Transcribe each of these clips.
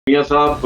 میاں صاحب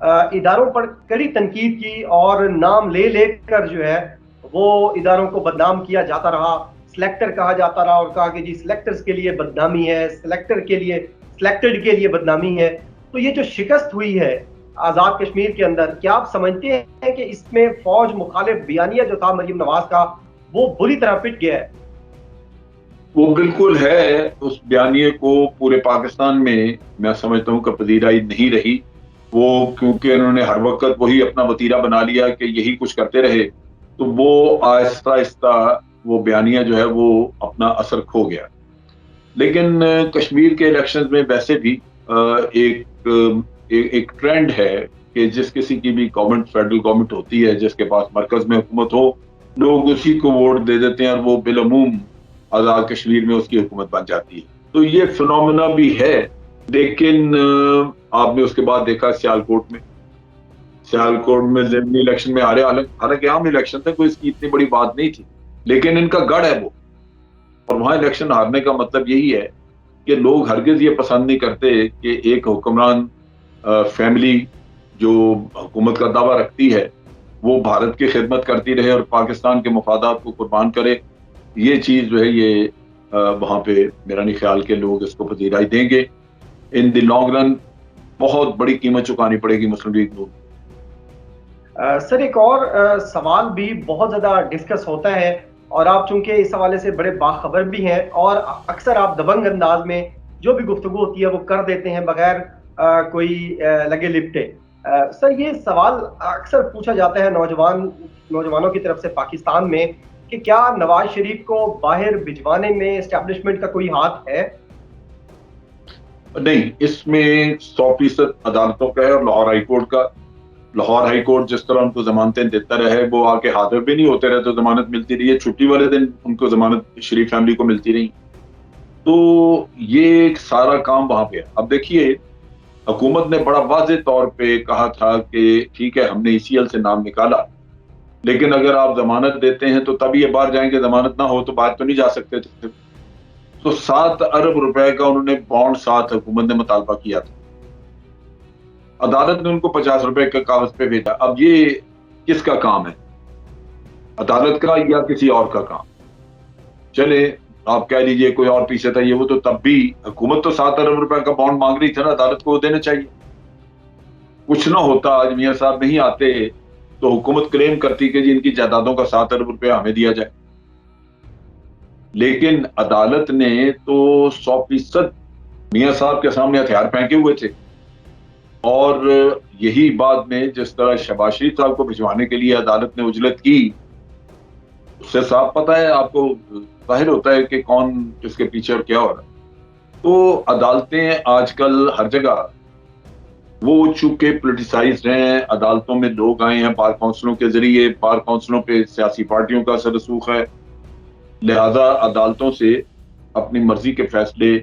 اداروں پر کڑی تنقید کی اور نام لے لے کر جو ہے وہ اداروں کو بدنام کیا جاتا رہا، سلیکٹر کہا جاتا رہا اور کہا کہ جی سلیکٹرز کے لیے بدنامی ہے، سلیکٹر کے لیے سلیکٹڈ کے لیے بدنامی ہے. تو یہ جو شکست ہوئی ہے آزاد کشمیر کے اندر، کیا آپ سمجھتے ہیں کہ اس میں فوج مخالف بیانیہ جو تھا مریم نواز کا وہ بری طرح پٹ گیا ہے؟ وہ بالکل ہے. اس بیانیے کو پورے پاکستان میں سمجھتا ہوں کہ پذیرائی نہیں رہی. وہ کیونکہ انہوں نے ہر وقت وہی اپنا وتیرہ بنا لیا کہ یہی کچھ کرتے رہے، تو وہ آہستہ آہستہ وہ بیانیہ جو ہے وہ اپنا اثر کھو گیا. لیکن کشمیر کے الیکشنز میں ویسے بھی ایک ٹرینڈ ہے کہ جس کسی کی بھی گورنمنٹ، فیڈرل گورنمنٹ ہوتی ہے، جس کے پاس مرکز میں حکومت ہو، لوگ اسی کو ووٹ دے دیتے ہیں اور وہ بالعموم آزاد کشمیر میں اس کی حکومت بن جاتی ہے. تو یہ فنومینا بھی ہے. لیکن آپ نے اس کے بعد دیکھا سیالکوٹ میں ضمنی الیکشن میں ہارے، حالانکہ عام الیکشن تھا، کوئی اس کی اتنی بڑی بات نہیں تھی، لیکن ان کا گڑھ ہے وہ. اور وہاں الیکشن ہارنے کا مطلب یہی ہے کہ لوگ ہرگز یہ پسند نہیں کرتے کہ ایک حکمران فیملی جو حکومت کا دعویٰ رکھتی ہے وہ بھارت کی خدمت کرتی رہے اور پاکستان کے مفادات کو قربان کرے. یہ چیز جو ہے یہ وہاں پہ میرا نہیں خیال کہ لوگ اس کو پذیرائی دیں گے. ان دی لانگ رن بہت بڑی قیمت چکانی پڑے گی مسلم لیگ کو. سر ایک اور سوال بھی بہت زیادہ ڈسکس ہوتا ہے اور آپ چونکہ اس حوالے سے بڑے باخبر بھی ہیں اور اکثر آپ دبنگ انداز میں جو بھی گفتگو ہوتی ہے وہ کر دیتے ہیں بغیر کوئی لگے لپٹے. سر یہ سوال اکثر پوچھا جاتا ہے نوجوانوں کی طرف سے پاکستان میں کہ کیا نواز شریف کو باہر بھجوانے میں اسٹیبلشمنٹ کا کوئی ہاتھ ہے؟ نہیں، اس میں 100% عدالتوں کا ہے اور لاہور ہائی کورٹ جس طرح ان کو ضمانتیں دیتا رہے، وہ آ کے حاضر بھی نہیں ہوتے رہے تو ضمانت ملتی رہی ہے. چھٹی والے دن ان کو ضمانت شریف فیملی کو ملتی رہی. تو یہ سارا کام وہاں پہ ہے. اب دیکھیے، حکومت نے بڑا واضح طور پہ کہا تھا کہ ٹھیک ہے ہم نے ECL سے نام نکالا، لیکن اگر آپ ضمانت دیتے ہیں تو تب یہ باہر جائیں گے، ضمانت نہ ہو تو باہر تو نہیں جا سکتے تھے. تو 7 ارب روپے کا انہوں نے بانڈ ساتھ حکومت نے مطالبہ کیا تھا. عدالت نے ان کو 50 روپے کا کاغذ پہ بھیجا. اب یہ کس کا کام ہے، عدالت کا یا کسی اور کا کام؟ چلے آپ کہہ لیجئے کوئی اور پیچھے تھا، یہ وہ، تو تب بھی حکومت تو 7 ارب روپے کا بانڈ مانگ رہی تھی نا، عدالت کو وہ دینا چاہیے. کچھ نہ ہوتا، آج میاں صاحب نہیں آتے تو حکومت کلیم کرتی کہ جی ان کی جائیدادوں کا 7 ارب روپے ہمیں دیا جائے. لیکن عدالت نے تو 100% میاں صاحب کے سامنے ہتھیار پھینکے ہوئے تھے. اور یہی بعد میں جس طرح شہباز شریف صاحب کو بھجوانے کے لیے عدالت نے اجلت کی، اس سے صاف پتہ ہے آپ کو، ظاہر ہوتا ہے کہ کون کس کے پیچھے اور کیا ہو رہا ہے. تو عدالتیں آج کل ہر جگہ وہ چونکہ پولیٹیسائز ہیں، عدالتوں میں لوگ آئے ہیں بار کونسلوں کے ذریعے، بار کونسلوں پہ سیاسی پارٹیوں کا اثر رسوخ ہے، لہذا عدالتوں سے اپنی مرضی کے فیصلے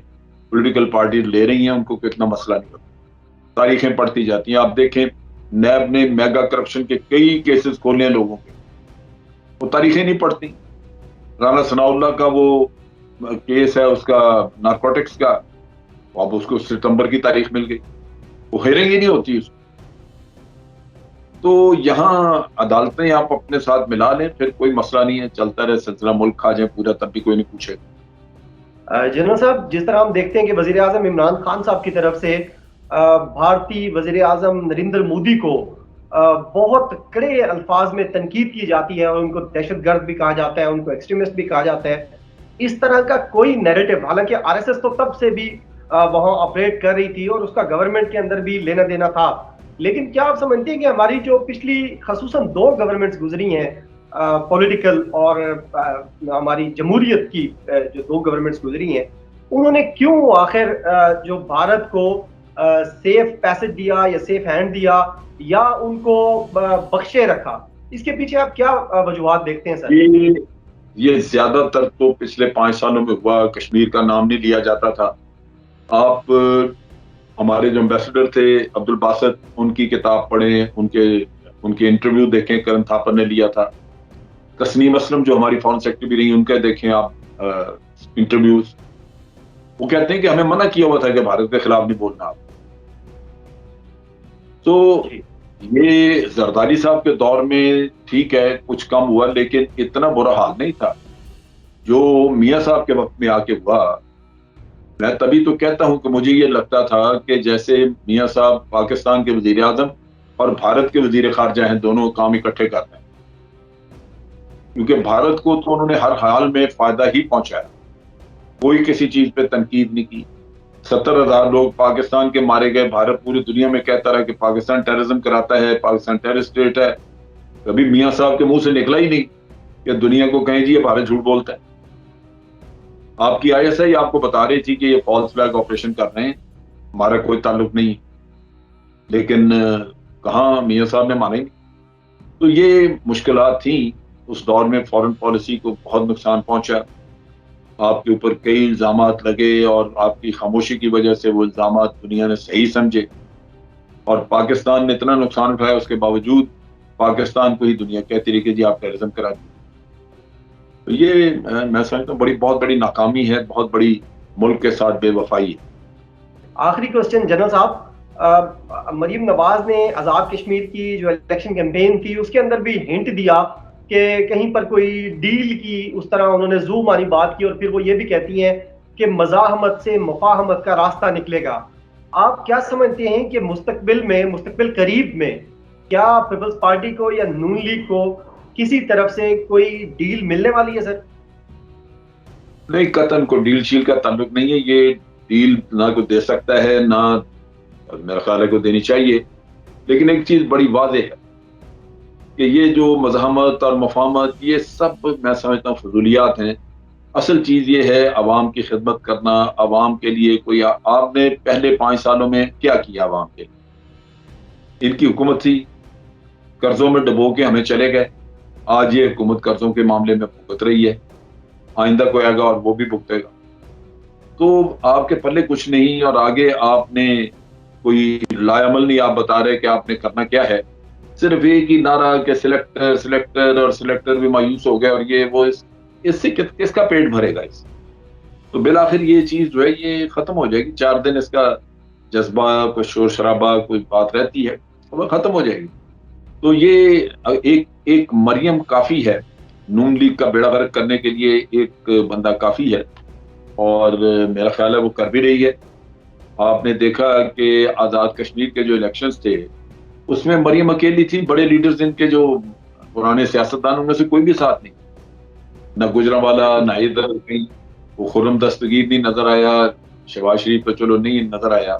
پولیٹیکل پارٹی لے رہی ہیں، ان کو اتنا مسئلہ نہیں ہوتا. تاریخیں پڑھتی جاتی ہیں. آپ دیکھیں نیب نے میگا کرپشن کے کئی کیسز کھولے ہیں لوگوں کے، وہ تاریخیں نہیں پڑھتی. رانا ثناء اللہ کا وہ کیس ہے اس کا نارکوٹکس کا، اب اس کو ستمبر کی تاریخ مل گئی، وہ ہیرنگ ہی نہیں ہوتی اس کو. تو یہاں عدالتیں آپ اپنے ساتھ ملا لیں، پھر کوئی مسئلہ نہیں ہے، چلتا رہے سلسلہ، ملک کھا جائے پورا تب بھی کوئی نہیں پوچھے. جنرل صاحب، جس طرح ہم دیکھتے ہیں کہ وزیر اعظم عمران خان صاحب کی طرف سے بھارتی وزیر اعظم نریندر مودی کو بہت کڑے الفاظ میں تنقید کی جاتی ہے اور ان کو دہشت گرد بھی کہا جاتا ہے، ان کو ایکسٹریمسٹ بھی کہا جاتا ہے. اس طرح کا کوئی نیریٹو، حالانکہ RSS تو تب سے بھی وہاں آپریٹ کر رہی تھی اور اس کا گورنمنٹ کے اندر بھی لینا دینا تھا، لیکن کیا آپ سمجھتے ہیں کہ ہماری جو پچھلی خصوصاً 2 گورنمنٹس گزری ہیں پولیٹیکل اور ہماری جمہوریت کی جو 2 گورنمنٹس گزری ہیں، انہوں نے کیوں آخر جو بھارت کو سیف پیسج دیا یا سیف ہینڈ دیا یا ان کو بخشے رکھا؟ اس کے پیچھے آپ کیا وجوہات دیکھتے ہیں سر؟ یہ زیادہ تر تو پچھلے 5 سالوں میں ہوا. کشمیر کا نام نہیں لیا جاتا تھا. آپ ہمارے جو امبیسڈر تھے عبد الباسط، ان کی کتاب پڑھیں، ان کے انٹرویو دیکھیں، کرن تھاپر نے لیا تھا. تسنیم اسلم جو ہماری فارن سیکرٹری بھی رہی، ان کے دیکھیں آپ انٹرویوز. وہ کہتے ہیں کہ ہمیں منع کیا ہوا تھا کہ بھارت کے خلاف نہیں بولنا آپ. تو جی یہ زرداری صاحب کے دور میں ٹھیک ہے کچھ کم ہوا، لیکن اتنا برا حال نہیں تھا جو میاں صاحب کے وقت میں آ کے ہوا۔ میں تبھی تو کہتا ہوں کہ مجھے یہ لگتا تھا کہ جیسے میاں صاحب پاکستان کے وزیر اعظم اور بھارت کے وزیر خارجہ ہیں، دونوں کام اکٹھے کر رہے ہیں، کیونکہ بھارت کو تو انہوں نے ہر حال میں فائدہ ہی پہنچایا، کوئی کسی چیز پہ تنقید نہیں کی۔ 70,000 لوگ پاکستان کے مارے گئے، بھارت پوری دنیا میں کہتا رہا کہ پاکستان ٹیررزم کراتا ہے، پاکستان ٹیررسٹ اسٹیٹ ہے، کبھی میاں صاحب کے منہ سے نکلا ہی نہیں کہ دنیا کو کہیں جی یہ بھارت جھوٹ بولتا ہے۔ آپ کی آئی ایس آئی آپ کو بتا رہی تھی کہ یہ فالس فلیگ آپریشن کر رہے ہیں، ہمارا کوئی تعلق نہیں، لیکن کہاں میاں صاحب نے مانا ہی نہیں۔ تو یہ مشکلات تھیں اس دور میں، فورن پالیسی کو بہت نقصان پہنچا، آپ کے اوپر کئی الزامات لگے اور آپ کی خاموشی کی وجہ سے وہ الزامات دنیا نے صحیح سمجھے، اور پاکستان نے اتنا نقصان اٹھایا، اس کے باوجود پاکستان کو ہی دنیا کہتی رہی کہ جی آپ ٹیررزم کرا دی۔ تو یہ میں سمجھتا ہوں بہت بڑی ناکامی ہے، بہت بڑی ملک کے ساتھ بے وفائی ہے۔ آخری کوشچن جنرل صاحب، مریم نواز نے آزاد کشمیر کی جو الیکشن کیمپین تھی اس کے اندر بھی ہنٹ دیا کہ کہیں پر کوئی ڈیل کی، اس طرح انہوں نے زو مانی بات کی، اور پھر وہ یہ بھی کہتی ہیں کہ مزاحمت سے مفاہمت کا راستہ نکلے گا۔ آپ کیا سمجھتے ہیں کہ مستقبل قریب میں کیا پیپلز پارٹی کو یا نون لیگ کو کسی طرف سے کوئی ڈیل ملنے والی ہے سر؟ نہیں، قطعاً کو ڈیل شیل کا تعلق نہیں ہے، یہ ڈیل نہ کوئی دے سکتا ہے، نہ میرا خیال ہے کو دینی چاہیے، لیکن ایک چیز بڑی واضح ہے کہ یہ جو مزاحمت اور مفاہمت یہ سب میں سمجھتا ہوں فضولیات ہیں۔ اصل چیز یہ ہے عوام کی خدمت کرنا، عوام کے لیے کوئی آپ نے پہلے 5 سالوں میں کیا کیا عوام کے لیے؟ ان کی حکومت تھی، قرضوں میں ڈبو کے ہمیں چلے گئے، آج یہ حکومت قرضوں کے معاملے میں بھگت رہی ہے، آئندہ کوئی آئے گا اور وہ بھی بھگتے گا، تو آپ کے پلے کچھ نہیں، اور آگے آپ نے کوئی لائے عمل نہیں، آپ بتا رہے کہ آپ نے کرنا کیا ہے، صرف ایک ہی نعرہ کہ سلیکٹر اور سلیکٹر بھی مایوس ہو گئے، اور یہ وہ اس سے کس کا پیٹ بھرے گا اس، تو بالآخر یہ چیز جو ہے یہ ختم ہو جائے گی، 4 دن اس کا جذبہ، کوئی شور شرابہ، کوئی بات رہتی ہے، وہ ختم ہو جائے گی۔ تو یہ ایک مریم کافی ہے، نون لیگ کا بیڑا غرق کرنے کے لیے ایک بندہ کافی ہے، اور میرا خیال ہے وہ کر بھی رہی ہے۔ آپ نے دیکھا کہ آزاد کشمیر کے جو الیکشنز تھے اس میں مریم اکیلی تھی، بڑے لیڈرز ان کے جو پرانے سیاستدان ان میں سے کوئی بھی ساتھ نہیں، نہ گجرانوالا، نہ ادھر کہیں وہ خرم دستگیر نہیں نظر آیا، شہباز شریف تو چلو نہیں نظر آیا،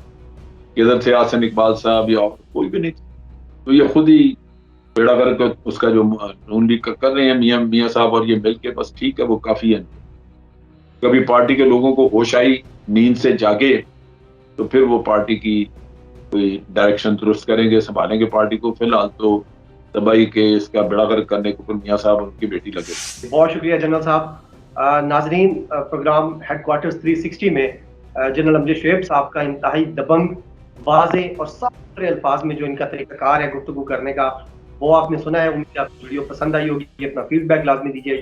ادھر تھے حسن اقبال صاحب یا کوئی بھی نہیں تھا، تو یہ خود ہی بیڑا غرق اس کا جو نون لیگ کر رہے ہیں میاں صاحب اور یہ مل کے، بس ٹھیک ہے وہ کافی ہے۔ کبھی پارٹی کے لوگوں کو ہوش آئی، نیند سے جاگے، تو پھر وہ پارٹی کی کوئی ڈائریکشن درست کریں گے، سنبھالیں گے پارٹی کو، فی الحال تو تباہی کے اس کا بیڑا غرق کرنے کو میاں صاحب اور ان کی بیٹی لگے۔ بہت شکریہ جنرل صاحب۔ ناظرین، پروگرام ہیڈ کوارٹرز 360 میں جنرل امجد شعیب صاحب کا انتہائی دبنگ، واضح اور صاف ستھرے الفاظ میں جو ان کا طریقہ کار ہے گفتگو کرنے کا وہ آپ نے سنا ہے۔ امید ہے آپ کو ویڈیو پسند آئی ہوگی، اپنا فیڈ بیک لازمی دیجیے۔